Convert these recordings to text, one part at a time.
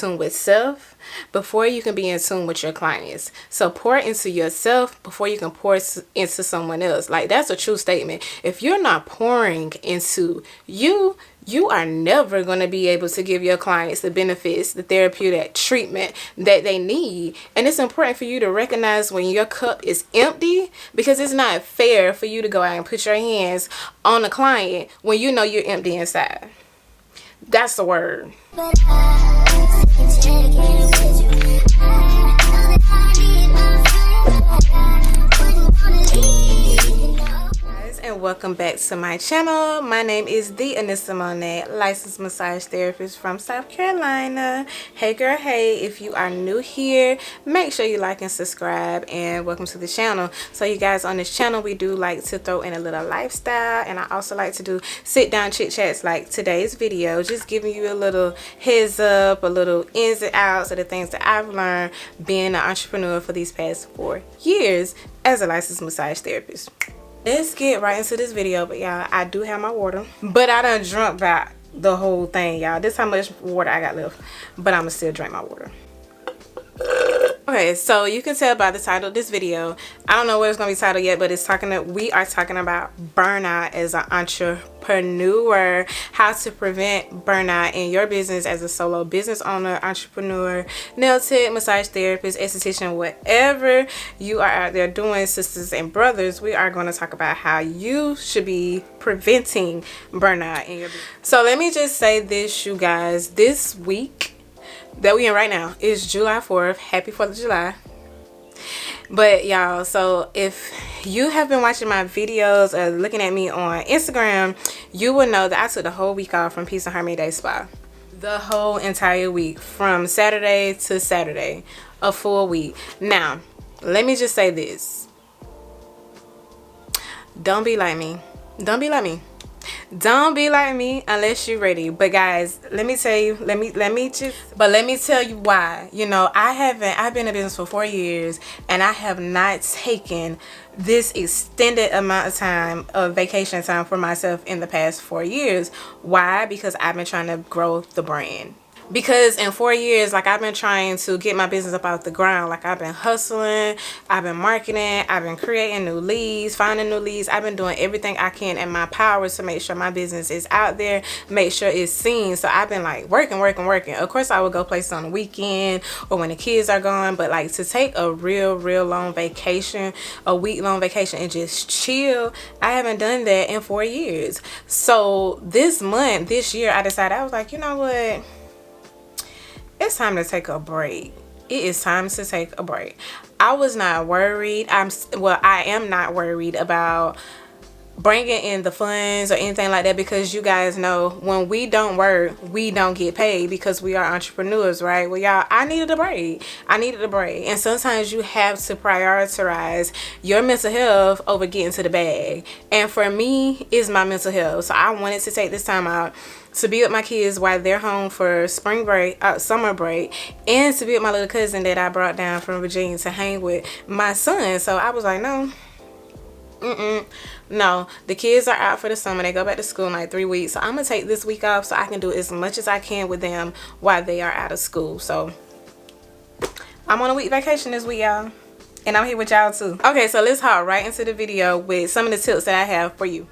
tune with self before you can be in tune with your clients. So pour into yourself before you can pour into someone else. Like, that's a true statement. If you're not pouring into you are never going to be able to give your clients the benefits, the therapeutic treatment that they need. And it's important for you to recognize when your cup is empty, because it's not fair for you to go out and put your hands on a client when you know you're empty inside. That's the word. And welcome back to my channel. My name is the Anissa Monet, licensed massage therapist from South Carolina. Hey girl, hey, if you are new here, make sure you like and subscribe, and welcome to the channel. So you guys, on this channel we do like to throw in a little lifestyle, and I also like to do sit down chit chats like today's video, just giving you a little heads up, a little ins and outs of the things that I've learned being an entrepreneur for these past 4 years as a licensed massage therapist. Let's get right into this video. But y'all, I do have my water, but I done drunk about the whole thing, y'all. This is how much water I got left, but I'm gonna still drink my water. Okay, so you can tell by the title of this video, I don't know what it's gonna be titled yet, but we are talking about burnout as an entrepreneur, how to prevent burnout in your business as a solo business owner, entrepreneur, nail tech, massage therapist, esthetician, whatever you are out there doing, sisters and brothers. We are going to talk about how you should be preventing burnout in your business. So let me just say this, you guys, this week that we in right now is July 4th. Happy 4th of July. But y'all, so if you have been watching my videos or looking at me on Instagram, you will know that I took the whole week off from Peace and Harmony Day Spa. The whole entire week, from Saturday to Saturday, a full week. Now, let me just say this. Don't be like me. Don't be like me. Don't be like me unless you're ready. But guys, let me tell you, let me tell you why. You know, I've been in business for 4 years, and I have not taken this extended amount of time of vacation time for myself in the past 4 years. Why? Because I've been trying to grow the brand. Because in 4 years, like, I've been trying to get my business up off the ground. Like, I've been hustling, I've been marketing, I've been creating new leads, finding new leads. I've been doing everything I can in my power to make sure my business is out there, make sure it's seen. So I've been like working. Of course, I would go places on the weekend or when the kids are gone, but like to take a real long vacation, a week-long vacation, and just chill, I haven't done that in 4 years. So this year, I decided, I was like, you know what? It's time to take a break. It is time to take a break. I was not worried. I am not worried about bringing in the funds or anything like that, because you guys know when we don't work, we don't get paid, because we are entrepreneurs, right? Well, y'all, I needed a break. And sometimes you have to prioritize your mental health over getting to the bag. And for me, it's my mental health. So I wanted to take this time out to be with my kids while they're home for summer break, and to be with my little cousin that I brought down from Virginia to hang with my son. So I was like, no, the kids are out for the summer. They go back to school in like 3 weeks. So I'm gonna take this week off so I can do as much as I can with them while they are out of school. So I'm on a week vacation this week, y'all, and I'm here with y'all too. Okay, so let's hop right into the video with some of the tips that I have for you.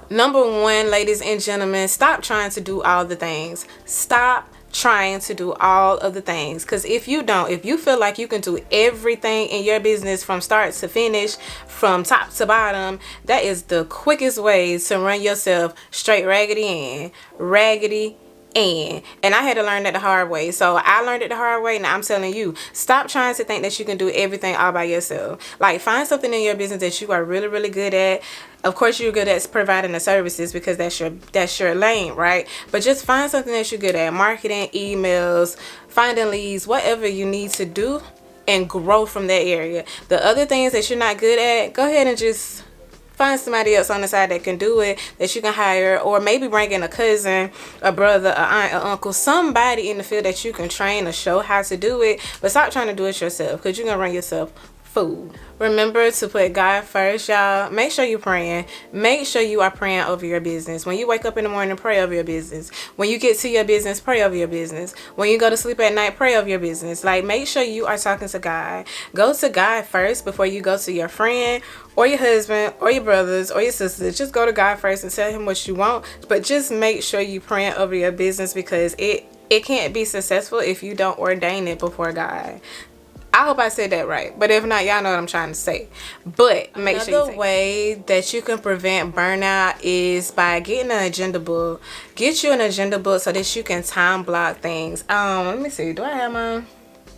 Number one, ladies and gentlemen, stop trying to do all the things. Stop trying to do all of the things, because if you feel like you can do everything in your business from start to finish, from top to bottom, that is the quickest way to run yourself straight raggedy and I had to learn that the hard way. So I learned it the hard way. Now I'm telling you, stop trying to think that you can do everything all by yourself. Like, find something in your business that you are really good at. Of course, you're good at providing the services, because that's your lane, right? But just find something that you're good at: marketing, emails, finding leads, whatever you need to do, and grow from that area. The other things that you're not good at, go ahead and just find somebody else on the side that can do it, that you can hire, or maybe bring in a cousin, a brother, a aunt, an uncle, somebody in the field that you can train or show how to do it. But stop trying to do it yourself, because you're gonna run yourself food. Remember to put God first, y'all. Make sure you're praying. Make sure you are praying over your business. When you wake up in the morning, pray over your business. When you get to your business, pray over your business. When you go to sleep at night, pray over your business. Like, make sure you are talking to God. Go to God first before you go to your friend or your husband or your brothers or your sisters. Just go to God first and tell him what you want. But just make sure you praying over your business, because it can't be successful if you don't ordain it before God. I hope I said that right, but if not, y'all know what I'm trying to say. But make sure another way that you can prevent burnout is by getting an agenda book. Get you an agenda book so that you can time block things. Let me see, do I have mine?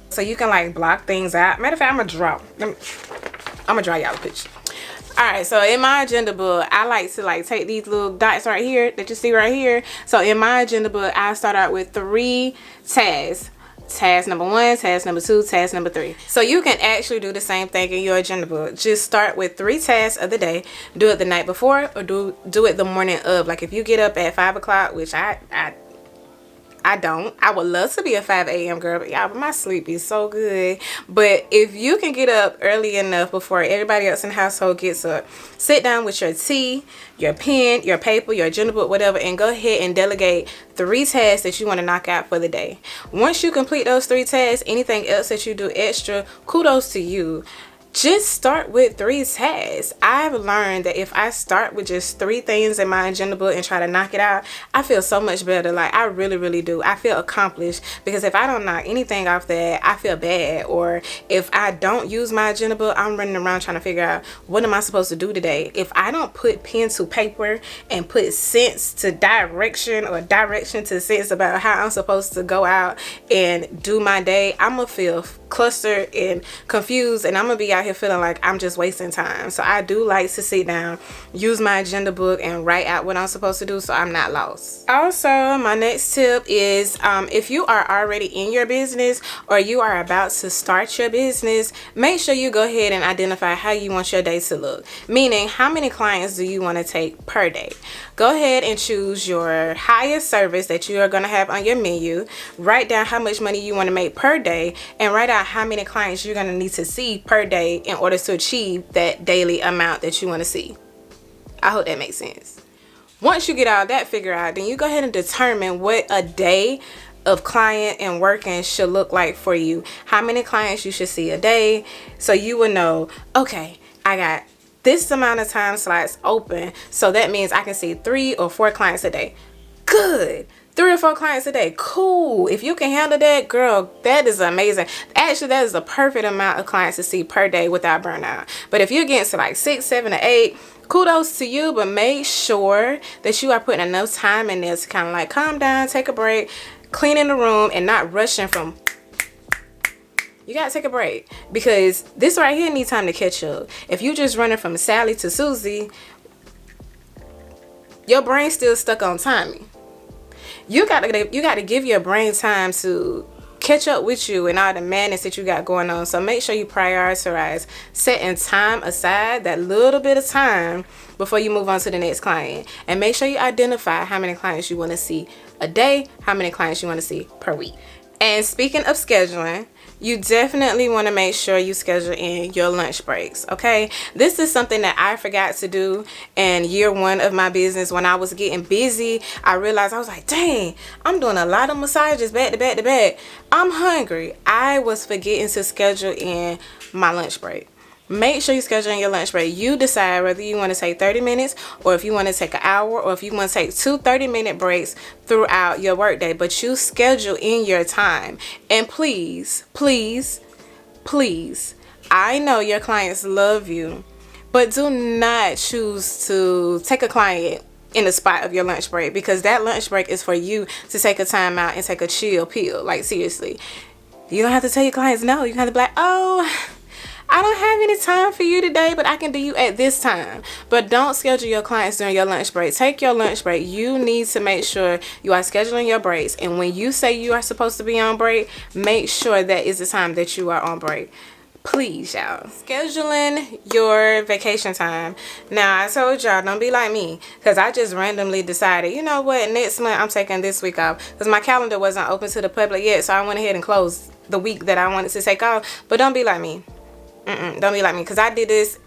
So you can like block things out. Matter of fact, I'm gonna draw y'all a picture. Alright, so in my agenda book, I like to like take these little dots right here that you see right here. So in my agenda book, I start out with 3 tasks. Task number 1, task number 2, task number 3. So you can actually do the same thing in your agenda book. Just start with 3 tasks of the day. Do it the night before, or do it the morning of. Like if you get up at 5 o'clock, which I don't. I would love to be a 5 a.m. girl, but y'all, my sleep is so good. But if you can get up early enough before everybody else in the household gets up, sit down with your tea, your pen, your paper, your agenda book, whatever, and go ahead and delegate 3 tasks that you want to knock out for the day. Once you complete those 3 tasks, anything else that you do extra, kudos to you. Just start with 3 tasks. I've learned that if I start with just 3 things in my agenda book and try to knock it out, I feel so much better. Like, I really, really do. I feel accomplished, because if I don't knock anything off that, I feel bad. Or if I don't use my agenda book, I'm running around trying to figure out, what am I supposed to do today? If I don't put pen to paper and put sense to direction, or direction to sense about how I'm supposed to go out and do my day, I'm gonna feel clustered and confused, and I'm gonna be out here feeling like I'm just wasting time. So I do like to sit down, use my agenda book, and write out what I'm supposed to do so I'm not lost. Also, my next tip is if you are already in your business or you are about to start your business, make sure you go ahead and identify how you want your day to look. Meaning, how many clients do you want to take per day? Go ahead and choose your highest service that you are going to have on your menu. Write down how much money you want to make per day, and write out how many clients you're going to need to see per day in order to achieve that daily amount that you want to see. I hope that makes sense. Once you get all that figured out, then you go ahead and determine what a day of client and working should look like for you. How many clients you should see a day, so you will know, okay, I got this amount of time slots open, so that means I can see 3 or 4 clients a day. Good. 3 or 4 clients a day. Cool. If you can handle that, girl, that is amazing. Actually, that is the perfect amount of clients to see per day without burnout. But if you're getting to like 6, 7, or 8, kudos to you, but make sure that you are putting enough time in there to kind of like calm down, take a break, cleaning the room, and not rushing from. You gotta take a break, because this right here needs time to catch up. If you just running from Sally to Susie, your brain's still stuck on timing. You gotta give your brain time to catch up with you and all the madness that you got going on. So make sure you prioritize setting time aside, that little bit of time, before you move on to the next client. And make sure you identify how many clients you want to see a day, how many clients you want to see per week. And speaking of scheduling, you definitely want to make sure you schedule in your lunch breaks, okay? This is something that I forgot to do in year 1 of my business. When I was getting busy, I realized, I was like, dang, I'm doing a lot of massages back to back to back. I'm hungry. I was forgetting to schedule in my lunch break. Make sure you schedule in your lunch break. You decide whether you want to take 30 minutes or if you want to take an hour, or if you want to take 2 30-minute breaks throughout your workday. But you schedule in your time. And please, please, please, I know your clients love you, but do not choose to take a client in the spot of your lunch break, because that lunch break is for you to take a time out and take a chill pill. Like, seriously. You don't have to tell your clients no. You have to be like, oh, I don't have any time for you today, but I can do you at this time. But don't schedule your clients during your lunch break. Take your lunch break. You need to make sure you are scheduling your breaks. And when you say you are supposed to be on break, make sure that is the time that you are on break. Please, y'all. Scheduling your vacation time. Now, I told y'all, don't be like me, because I just randomly decided, you know what, next month I'm taking this week off, because my calendar wasn't open to the public yet, so I went ahead and closed the week that I wanted to take off. But don't be like me. Don't be like me, because I did this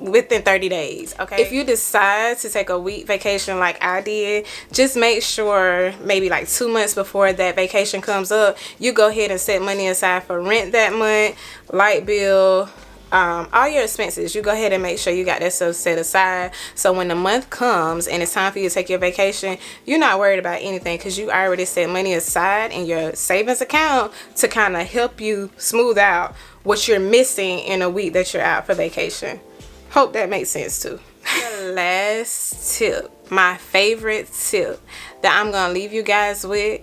within 30 days. Okay, if you decide to take a week vacation like I did, just make sure maybe like 2 months before that vacation comes up, you go ahead and set money aside for rent that month, light bill, all your expenses. You go ahead and make sure you got that stuff set aside, so when the month comes and it's time for you to take your vacation, you're not worried about anything, because you already set money aside in your savings account to kind of help you smooth out what you're missing in a week that you're out for vacation. Hope that makes sense too. The last tip, my favorite tip that I'm gonna leave you guys with,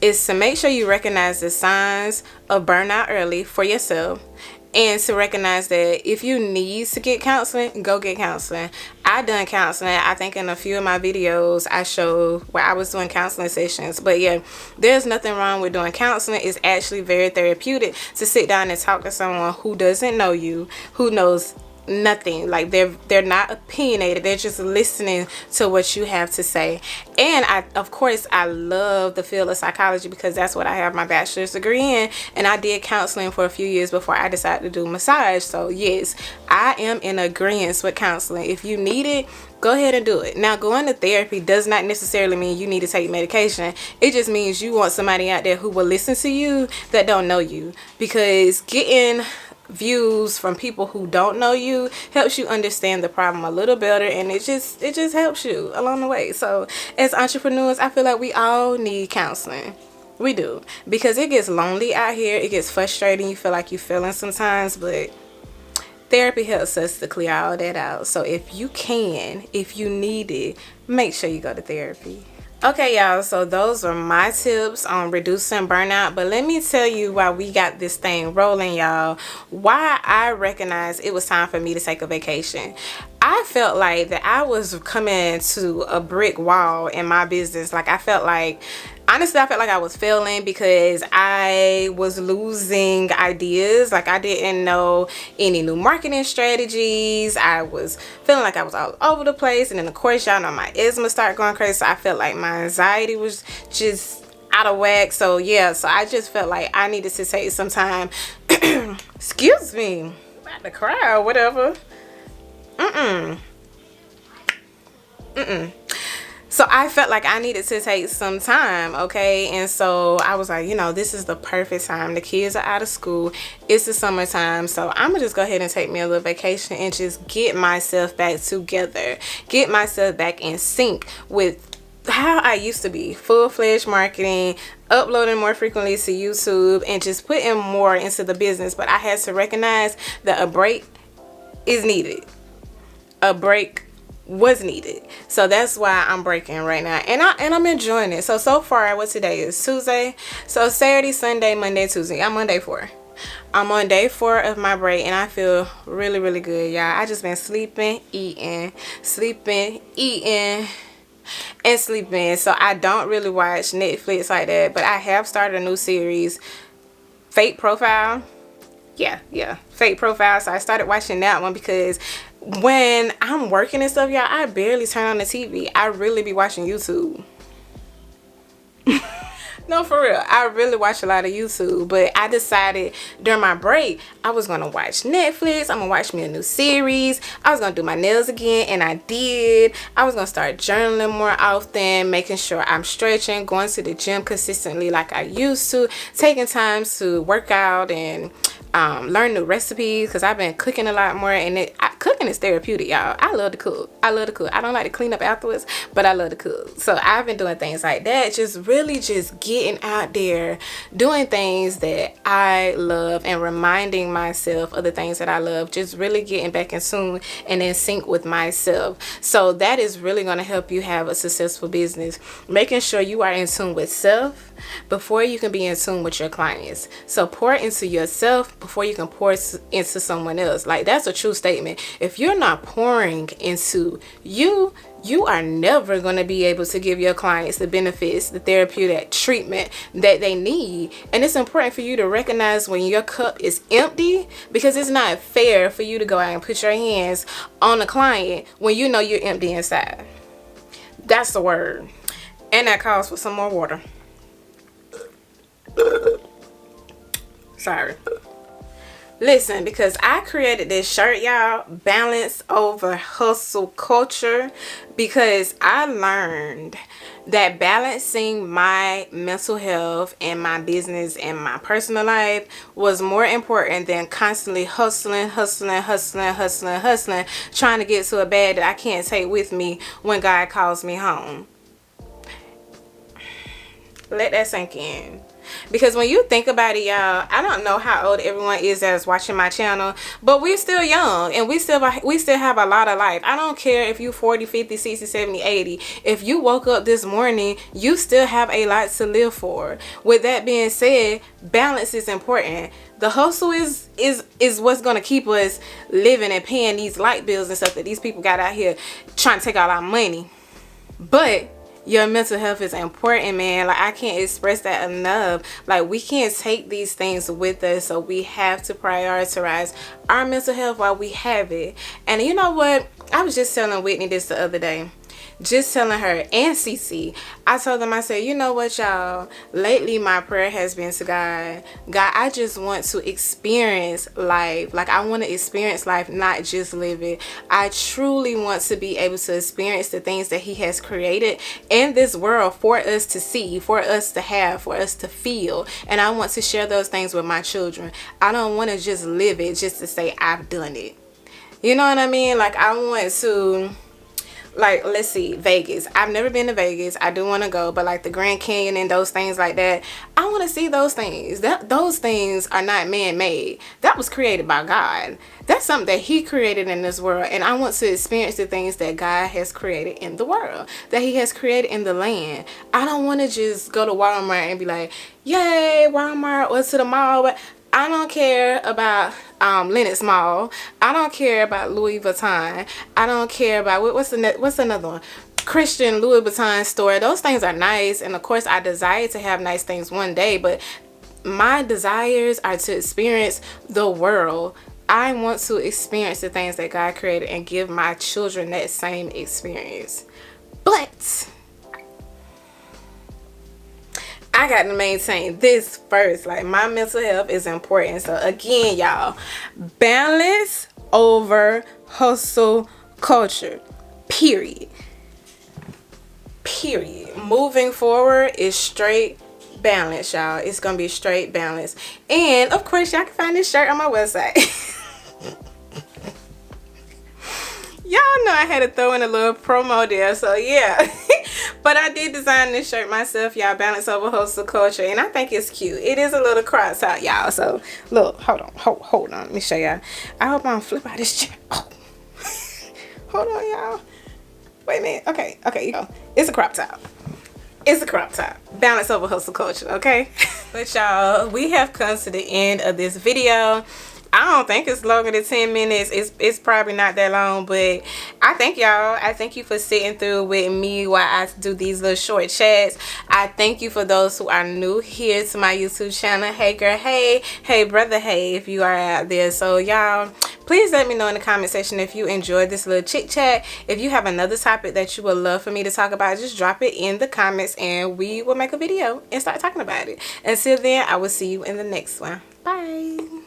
is to make sure you recognize the signs of burnout early for yourself, and to recognize that if you need to get counseling, go get counseling. I done counseling. I think in a few of my videos I showed where I was doing counseling sessions. But yeah, there's nothing wrong with doing counseling. It's actually very therapeutic to sit down and talk to someone who doesn't know you, who knows nothing. Like they're not opinionated, they're just listening to what you have to say. And of course I love the field of psychology, because that's what I have my bachelor's degree in, and I did counseling for a few years before I decided to do massage. So yes, I am in agreement with counseling. If you need it, go ahead and do it. Now, going to therapy does not necessarily mean you need to take medication. It just means you want somebody out there who will listen to you that don't know you, because getting views from people who don't know you helps you understand the problem a little better, and it just helps you along the way. So as entrepreneurs, I feel like we all need counseling. We do, because it gets lonely out here, it gets frustrating, you feel like you're failing sometimes, but therapy helps us to clear all that out. So if you need it, make sure you go to therapy. Okay, y'all, so those are my tips on reducing burnout. But let me tell you why we got this thing rolling, y'all. Why I recognized it was time for me to take a vacation. I felt like that I was coming to a brick wall in my business. Like, honestly, I felt like I was failing because I was losing ideas. Like, I didn't know any new marketing strategies. I was feeling like I was all over the place. And then, of course, y'all know my asthma started going crazy. So I felt like my anxiety was just out of whack. So, yeah, so I just felt like I needed to take some time. Excuse me. I'm about to cry or whatever. So I felt like I needed to take some time, okay? And so I was like, this is the perfect time. The kids are out of school. It's the summertime. So I'm going to just go ahead and take me a little vacation and just get myself back together. Get myself back in sync with how I used to be. Full-fledged marketing, uploading more frequently to YouTube, and just putting more into the business. But I had to recognize that a break is needed. A break was needed. So that's why I'm breaking right now, and I'm enjoying it. So far, what today is? Tuesday. So Saturday, Sunday, Monday, Tuesday. I'm on day 4. I'm on day 4 of my break, and I feel really, really good, y'all. I just been sleeping, eating, and sleeping. So I don't really watch Netflix like that, but I have started a new series, Fake Profile. Yeah, Fake Profile. So I started watching that one because when I'm working and stuff, y'all, I barely turn on the TV. I really be watching YouTube. No, for real. I really watch a lot of YouTube, but I decided during my break, I was going to watch Netflix. I'm going to watch me a new series. I was going to do my nails again, and I did. I was going to start journaling more often, making sure I'm stretching, going to the gym consistently like I used to, taking time to work out and learn new recipes, because I've been cooking a lot more, and cooking is therapeutic, y'all. I love to cook. I don't like to clean up afterwards, but I love to cook. So I've been doing things like that, just really just getting out there, doing things that I love, and reminding myself of the things that I love, just really getting back in tune and in sync with myself. So that is really going to help you have a successful business, making sure you are in tune with self before you can be in tune with your clients. So pour into yourself before you can pour into someone else. Like, that's a true statement. If you're not pouring into you are never going to be able to give your clients the benefits, the therapeutic treatment that they need. And it's important for you to recognize when your cup is empty, because it's not fair for you to go out and put your hands on a client when you know you're empty inside. That's the word. And that calls for some more water. Sorry. Listen, because I created this shirt, y'all, balance over hustle culture, because I learned that balancing my mental health and my business and my personal life was more important than constantly hustling, trying to get to a bag that I can't take with me when God calls me home. Let that sink in. Because when you think about it, y'all, I don't know how old everyone is that's watching my channel, but we're still young and we still have a lot of life. I don't care if you 40, 50, 60, 70, 80. If you woke up this morning, you still have a lot to live for. With that being said, balance is important. The hustle is what's going to keep us living and paying these light bills and stuff that these people got out here trying to take all our money. But your mental health is important, man. Like, I can't express that enough. Like, we can't take these things with us, so we have to prioritize our mental health while we have it. And you know what? I was just telling Whitney this the other day. Just telling her and Cece, I told them, I said, you know what, y'all, lately my prayer has been to God, I just want to experience life. Like, I want to experience life, not just live it. I truly want to be able to experience the things that He has created in this world for us to see, for us to have, for us to feel. And I want to share those things with my children. I don't want to just live it just to say I've done it. You know what I mean? Like, I want to, like, let's see, Vegas. I've never been to Vegas. I do want to go, but like the Grand Canyon and those things like that, I want to see those things. Those things are not man-made. That was created by God. That's something that He created in this world, and I want to experience the things that God has created in the world, that He has created in the land. I don't want to just go to Walmart and be like, yay, Walmart, or to the mall. But I don't care about Lenox Mall. I don't care about Louis Vuitton. I don't care about what's another one? Christian Louis Vuitton store. Those things are nice, and of course I desire to have nice things one day, but my desires are to experience the world. I want to experience the things that God created and give my children that same experience. But I got to maintain this first. Like, my mental health is important. So again, y'all, balance over hustle culture. Period. Moving forward is straight balance, y'all. It's gonna be straight balance. And of course, y'all can find this shirt on my website. Y'all know I had to throw in a little promo there, so yeah. But I did design this shirt myself, y'all. Balance over hustle culture, and I think it's cute. It is a little cross out, y'all. So look, hold on. Let me show y'all. I hope I don't flip out this chair. Oh. Hold on, y'all. Wait a minute. Okay, you go. It's a crop top. Balance over hustle culture, okay? But y'all, we have come to the end of this video. I don't think it's longer than 10 minutes. It's probably not that long, but I thank y'all. I thank you for sitting through with me while I do these little short chats. I thank you for those who are new here to my YouTube channel. Hey girl, hey brother, hey, if you are out there. So y'all, please let me know in the comment section if you enjoyed this little chit chat. If you have another topic that you would love for me to talk about, just drop it in the comments and we will make a video and start talking about it. Until then, I will see you in the next one. Bye.